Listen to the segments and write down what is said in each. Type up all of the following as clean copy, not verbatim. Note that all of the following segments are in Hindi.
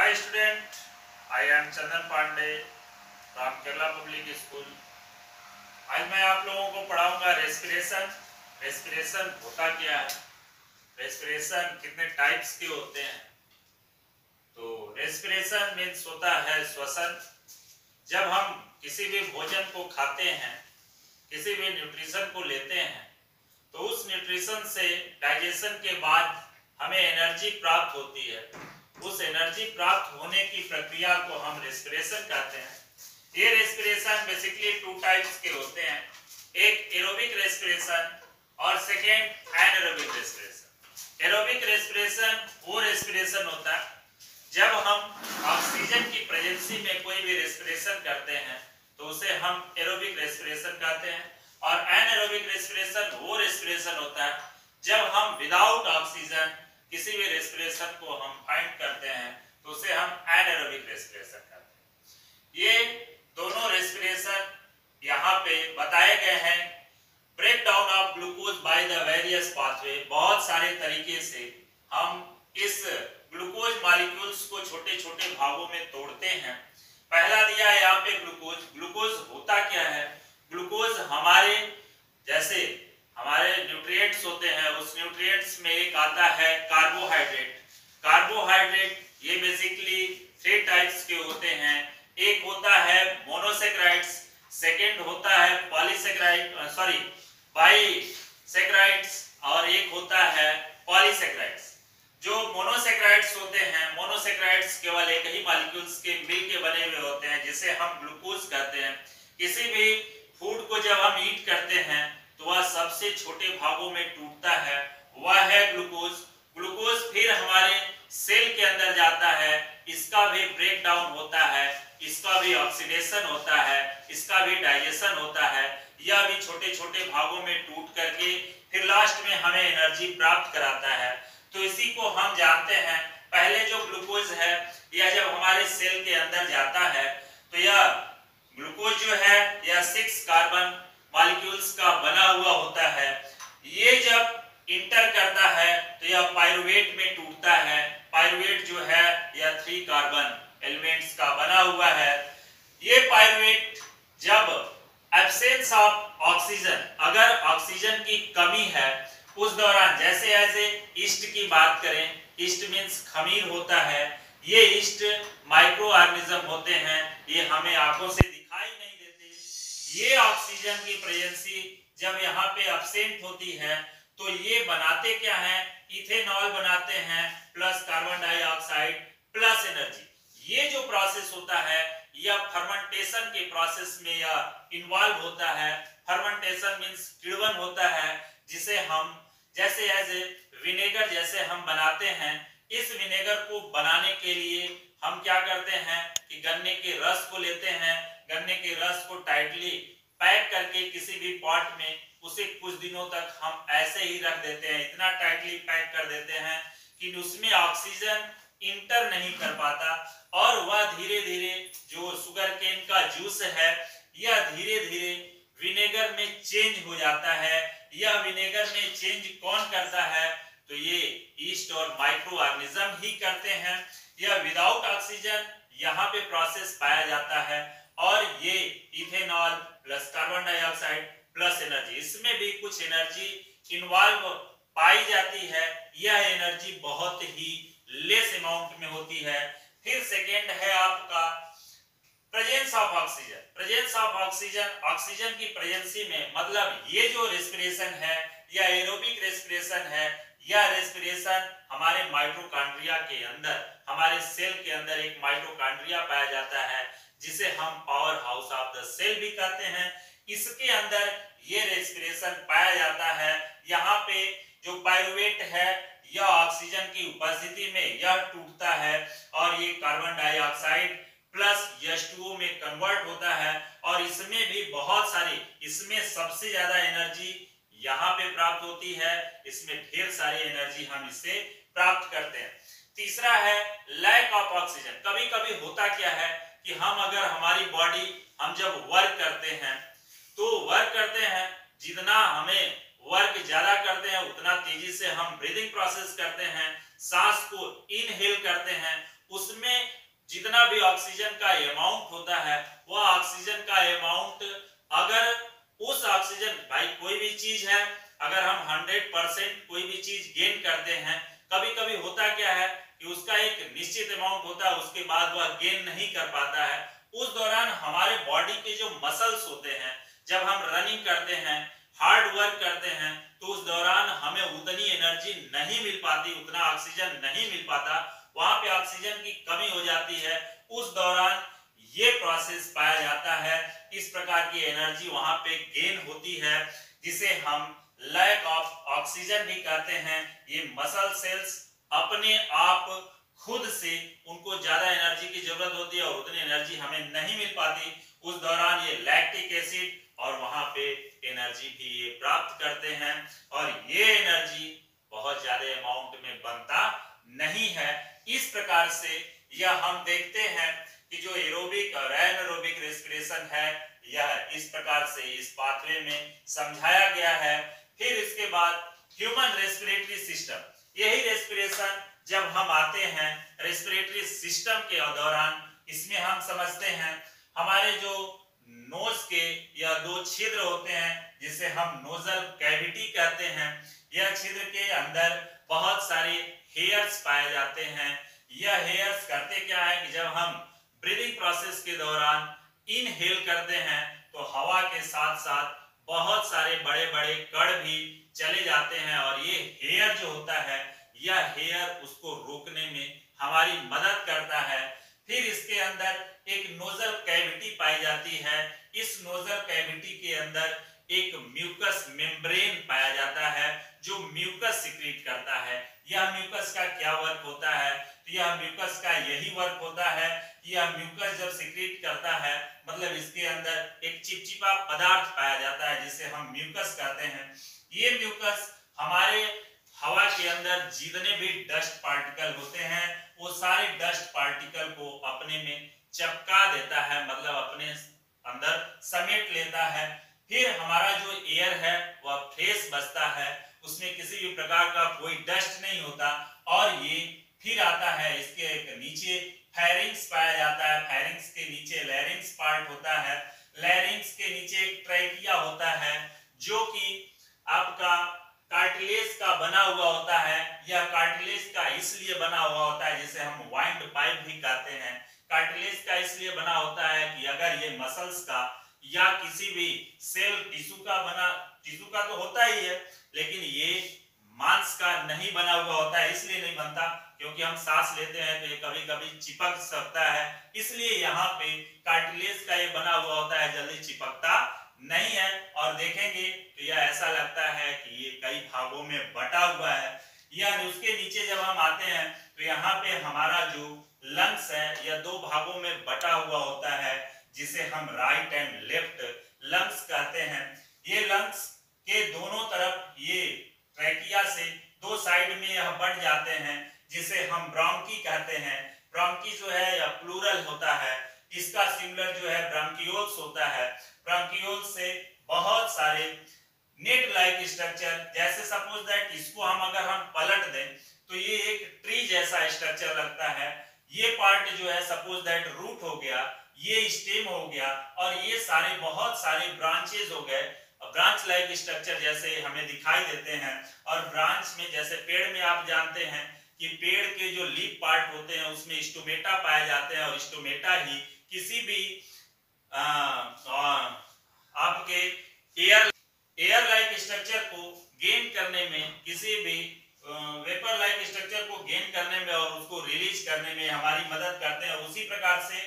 Hi student, I am Chandan Pandey from Kerala Public School. आज मैं आप लोगों को पढ़ाऊंगा रेस्पिरेशन। रेस्पिरेशन होता क्या है, रेस्पिरेशन कितने टाइप्स के होते हैं। तो रेस्पिरेशन मीन्स होता है श्वसन। जब हम किसी भी भोजन को खाते हैं, किसी भी न्यूट्रिशन को लेते हैं, तो उस न्यूट्रिशन से डाइजेशन के बाद हमें एनर्जी प्राप्त होती है। उस एनर्जी प्राप्त होने की प्रक्रिया को हम रेस्पिरेशन कहते हैं। ये रेस्पिरेशन बेसिकली टू टाइप्स के होते हैं, एक एरोबिक रेस्पिरेशन और second anaerobic respiration. Aerobic respiration वो रेस्पिरेशन होता है जब हम ऑक्सीजन की प्रेजेंसी में कोई भी रेस्पिरेशन करते हैं तो उसे हम एरोबिक रेस्पिरेशन कहते हैं। और एनारोबिक रेस्पिरेशन वो रेस्पिरेशन होता है जब हम विदाउट ऑक्सीजन किसी भी रेस्पिरेशन को हम फाइंड करते हैं तो उसे हम एनारोबिक रेस्पिरेशन कहते हैं। ये दोनों रेस्पिरेशन यहाँ पे बताए गए हैं। Break down of glucose by the various pathway, बहुत सारे तरीके से हम इस ग्लूकोज मॉलिक्यूल्स को छोटे छोटे भागों में तोड़ते हैं। पहला दिया है यहाँ पे ग्लूकोज। ग्लूकोज होता क्या है? ग्लूकोज हमारे जैसे हमारे न्यूट्रिएंट्स होते हैं, उस न्यूट्रिएंट्स में एक आता है कार्बोहाइड्रेट। कार्बोहाइड्रेट ये बेसिकली 3 टाइप्स के होते हैं। एक होता है मोनोसेक्राइड्स, सेकंड होता है बाइसेक्राइड्स और एक होता है पॉलीसेक्राइड्स। जो मोनोसेक्राइड्स होते हैं, मोनोसेक्राइड्स केवल एक ही मॉलिक्यूल्स के मिल के बने हुए होते हैं जिसे हम ग्लूकोज कहते हैं। किसी भी फूड को जब हम ईट करते हैं तो वह सबसे छोटे भागों में टूटता है, वह है ग्लूकोज। ग्लूकोज फिर हमारे सेल के अंदर जाता है, इसका भी ब्रेक डाउन होता है, इसका भी ऑक्सीडेशन होता है, इसका भी डाइजेशन होता है। यह भी छोटे छोटे भागों में टूट करके फिर लास्ट में हमें एनर्जी प्राप्त कराता है। तो इसी को हम जानते हैं। पहले जो ग्लूकोज है यह जब हमारे सेल के अंदर जाता है तो यह ग्लूकोज जो है यह 6 कार्बन मॉलिक्यूल्स का बना हुआ होता है। ये जब इंटर करता है तो यह पाइरुवेट में टूटता है। पाइरुवेट जो है यह 3 कार्बन एलिमेंट्स का बना हुआ है। ये पाइरुवेट जब एब्सेंस ऑफ ऑक्सीजन, अगर ऑक्सीजन की कमी है उस दौरान, जैसे ईस्ट की बात करें, ईस्ट मीन्स खमीर होता है। ये ईस्ट माइक्रो ऑर्गेनिज्म होते हैं, ये हमें आंखों से दिखाई नहीं देते। ये ऑक्सीजन की प्रेजेंसी जब यहाँ पे एब्सेंट होती है तो ये बनाते क्या है? इथेनॉल बनाते हैं plus carbon dioxide plus energy. ये जो प्रोसेस होता है यह फर्मेंटेशन के प्रोसेस में यह इन्वॉल्व होता है। फर्मेंटेशन मींस किण्वन होता है, जिसे हम जैसे एज विनेगर जैसे हम बनाते हैं। इस विनेगर को बनाने के लिए हम क्या करते हैं कि गन्ने के रस को लेते हैं, गन्ने के रस को टाइटली पैक करके किसी भी पॉट में उसे कुछ दिनों तक हम ऐसे ही रख देते हैं। इतना टाइटली पैक कर देते हैं कि उसमें ऑक्सीजन इंटर नहीं कर पाता और वह धीरे धीरे जो शुगर केन का जूस है यह धीरे धीरे विनेगर में चेंज हो जाता है। यह विनेगर में चेंज कौन करता है? तो ये ईस्ट और माइक्रो ऑर्गेनिज्म ही करते हैं। यह विदाउट ऑक्सीजन यहाँ पे प्रोसेस पाया जाता है और ये ethanol plus carbon dioxide plus energy, इसमें भी कुछ एनर्जी इन्वॉल्व पाई जाती है। यह एनर्जी बहुत ही लेस अमाउंट में होती है। फिर सेकेंड है आपका presence of oxygen. Presence of oxygen, oxygen की प्रेजेंसी में, मतलब ये जो रेस्पिरेशन है यह एरोबिक रेस्पिरेशन है। यह रेस्पिरेशन हमारे माइटोकॉन्ड्रिया के अंदर, हमारे सेल के अंदर एक माइटोकॉन्ड्रिया पाया जाता है जिसे हम power house of the cell भी कहते हैं। इसके अंदर ये रेस्पिरेशन पाया जाता है। यहाँ पे जो पाइरुवेट है यह ऑक्सीजन की उपस्थिति में यह टूटता है और ये कार्बन डाइऑक्साइड प्लस H2O में कन्वर्ट होता है और इसमें भी बहुत सारी, इसमें सबसे ज्यादा एनर्जी यहाँ पे प्राप्त होती है। इसमें ढेर सारी एनर्जी हम इससे प्राप्त करते हैं। तीसरा है लैक ऑफ ऑक्सीजन। कभी कभी होता क्या है कि हम अगर हमारी बॉडी, हम जब वर्क करते हैं तो वर्क करते हैं, जितना हमें वर्क ज्यादा करते हैं उतना तेजी से हम ब्रीदिंग प्रोसेस करते हैं, सांस को इनहेल करते हैं, उसमें जितना भी ऑक्सीजन का अमाउंट होता है वह ऑक्सीजन का अमाउंट, अगर उस ऑक्सीजन, भाई कोई भी चीज है, अगर हम 100% कोई भी चीज गेन करते हैं, कभी कभी होता क्या है कि उसका एक निश्चित अमाउंट होता है, उसके बाद वह गेन नहीं कर पाता है। उस दौरान हमारे बॉडी के जो मसल्स होते हैं, जब हम रनिंग करते हैं, हार्ड वर्क करते हैं, तो उस दौरान हमें उतनी एनर्जी नहीं मिल पाती, उतना ऑक्सीजन नहीं मिल पाता, वहां पे ऑक्सीजन की कमी हो जाती है। उस दौरान ये प्रोसेस पाया जाता है, इस प्रकार की एनर्जी वहां पे गेन होती है, जिसे हम लैक ऑफ ऑक्सीजन भी कहते हैं। ये मसल सेल्स अपने आप खुद से, उनको ज्यादा एनर्जी की जरूरत होती है और उतनी एनर्जी हमें नहीं मिल पाती, उस दौरान ये लैक्टिक एसिड और वहां पे एनर्जी भी ये प्राप्त करते हैं, और ये एनर्जी बहुत ज्यादा अमाउंट में बनता नहीं है। इस प्रकार से यह हम देखते हैं कि जो एरोबिक और एनारोबिक रेस्पिरेशन है, यह इस प्रकार से इस पाथवे में समझाया गया है। फिर इसके बाद ह्यूमन रेस्पिरेटरी सिस्टम, यही रेस्पिरेशन जब हम आते हैं रेस्पिरेटरी सिस्टम के दौरान, इसमें हम समझते हैं हमारे जो नोज के या दो छिद्र होते हैं, जिसे हम नोजल कैविटी कहते हैं, यह छिद्र के अंदर बहुत सारे हेयर्स पाए जाते हैं। यह हेयर्स करते क्या है कि जब हम ब्रीदिंग प्रोसेस के दौरान इनहेल करते हैं तो हवा के साथ साथ बहुत सारे बड़े बड़े कण भी चले जाते हैं, और ये हेयर जो होता है, यह हेयर उसको रोकने में हमारी मदद करता है। फिर इसके अंदर एक नोजल कैविटी पाई जाती है। इस नोजल कैविटी के अंदर एक म्यूकस मेम्ब्रेन पाया जाता है, जो म्यूकस सिक्रीट करता है। यह म्यूकस का क्या वर्क होता है? तो यह म्यूकस का यही वर्क होता है कि यह म्यूकस जब सिक्रीट करता है, मतलब इसके अंदर एक चिपचिपा पदार्थ पाया जाता है, जिसे हम म्यूकस कहते हैं। ये म्यूकस हमारे हवा के अंदर जितने भी डस्ट पार्टिकल होते हैं, वो सारे डस्ट पार्टिकल को अपने में चिपका देता है, मतलब अपने अंदर समेट लेता है। फिर हमारा जो एयर है वह फ्रेश बचता है, उसमें किसी भी प्रकार का कोई डस्ट नहीं होता। और ये फिर आता है इसके नीचे फेरिंग्स पाया जाता है, फेरिंग्स के नीचे लैरिंग्स पार्ट होता है, लैरिंग्स के नीचे एक ट्रैकिया होता है, जो कि आपका कार्टिलेज का बना हुआ होता है। यह कार्टिलेज का इसलिए बना हुआ होता है, जिसे हम वाइंड पाइप भी कहते हैं। कार्टिलेज का इसलिए बना होता है कि अगर ये मसल्स का या किसी भी सेल टिश्यू का बना, टिश्यू का तो होता ही है, लेकिन ये मांस का नहीं बना हुआ होता है। इसलिए नहीं बनता क्योंकि हम सांस लेते हैं तो ये कभी कभी चिपक सकता है, इसलिए यहाँ पे कार्टिलेज का ये बना हुआ होता है, जल्दी चिपकता नहीं है। और देखेंगे तो यह ऐसा लगता है कि ये कई भागों में बटा हुआ है। या उसके नीचे जब हम आते हैं तो यहाँ पे हमारा जो लंग्स है यह दो भागों में बटा हुआ होता है, जिसे हम राइट एंड लेफ्ट लंग्स कहते हैं। ये लंग्स के दोनों तरफ ये ट्रैकिया से दो साइड में यह बढ़ जाते हैं, जिसे हम ब्रोंकी कहते हैं। ब्रोंकी जो है यह प्लूरल होता है, इसका सिंगुलर जो है ब्रांकियोल्स होता है। ब्रांकियोल्स से बहुत सारे नेट लाइक स्ट्रक्चर, जैसे सपोज दैट इसको हम पलट दें तो ये एक ट्री जैसा स्ट्रक्चर लगता है। ये पार्ट जो है सपोज दैट रूट हो गया, ये स्टेम हो गया, और ये सारे बहुत सारे ब्रांचेस हो गए, ब्रांच लाइक स्ट्रक्चर जैसे हमें दिखाई देते हैं। और ब्रांच में जैसे पेड़ में आप जानते हैं कि पेड़ के जो लीफ पार्ट होते हैं उसमें स्टोमेटा पाए जाते हैं, और स्टोमेटा ही किसी भी आपके एयर लाइक स्ट्रक्चर को गेन करने में, किसी भी वेपर लाइक स्ट्रक्चर को गेन करने में और उसको रिलीज करने में हमारी मदद करते हैं। उसी प्रकार से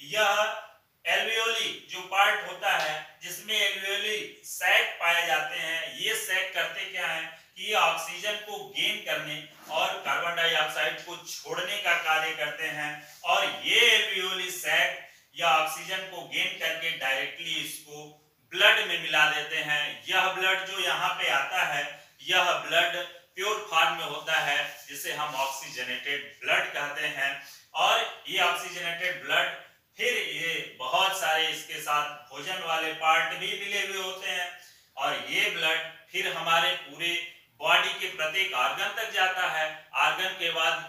यह एल्वियोली जो पार्ट होता है, जिसमें एल्वियोली सैक पाए जाते हैं, ये सैक करते क्या है कि ये ऑक्सीजन को गेन करने और कार्बन डाइऑक्साइड को छोड़ने का कार्य करते हैं। और ये एल्वियोली सैक या ऑक्सीजन को गेन करके डायरेक्टली इसको ब्लड में मिला देते हैं। यह ब्लड जो यहाँ पे आता है, यह ब्लड प्योर फॉर्म में होता है, जिसे हम ऑक्सीजनेटेड ब्लड कहते हैं। और ये ऑक्सीजनेटेड ब्लड फिर ये बहुत सारे इसके साथ भोजन वाले पार्ट भी मिले हुए होते हैं, और ये ब्लड फिर हमारे पूरे बॉडी के प्रत्येक ऑर्गन तक जाता है। ऑर्गन के बाद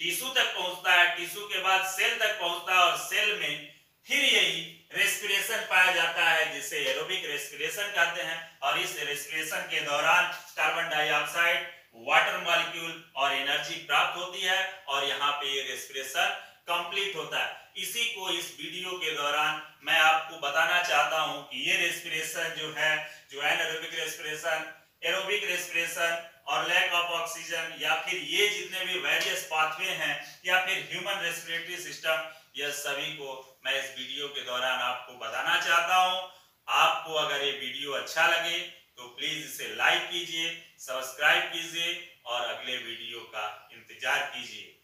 टिश्यू तक पहुंचता है, टिश्यू के बाद सेल तक पहुंचता है और सेल में फिर यही रेस्पिरेशन पाया जाता है जिसे एरोबिक रेस्पिरेशन कहते हैं। और इस रेस्पिरेशन के दौरान कार्बन डाइऑक्साइड, वाटर मॉलिक्यूल और एनर्जी प्राप्त होती है और यहाँ पे ये रेस्पिरेशन कंप्लीट होता है। इसी को इस वीडियो के दौरान मैं आपको बताना चाहता हूँ कि ये रेस्पिरेशन जो है, जो एनारोबिक रेस्पिरेशन, एरोबिक रेस्पिरेशन और लैक ऑफ ऑक्सीजन, या फिर ये जितने भी वेरियस पाथवे हैं, या फिर ह्यूमन रेस्पिरेटरी सिस्टम, यह सभी को मैं इस वीडियो के दौरान आपको बताना चाहता हूं। आपको अगर ये वीडियो अच्छा लगे तो प्लीज इसे लाइक कीजिए, सब्सक्राइब कीजिए और अगले वीडियो का इंतजार कीजिए।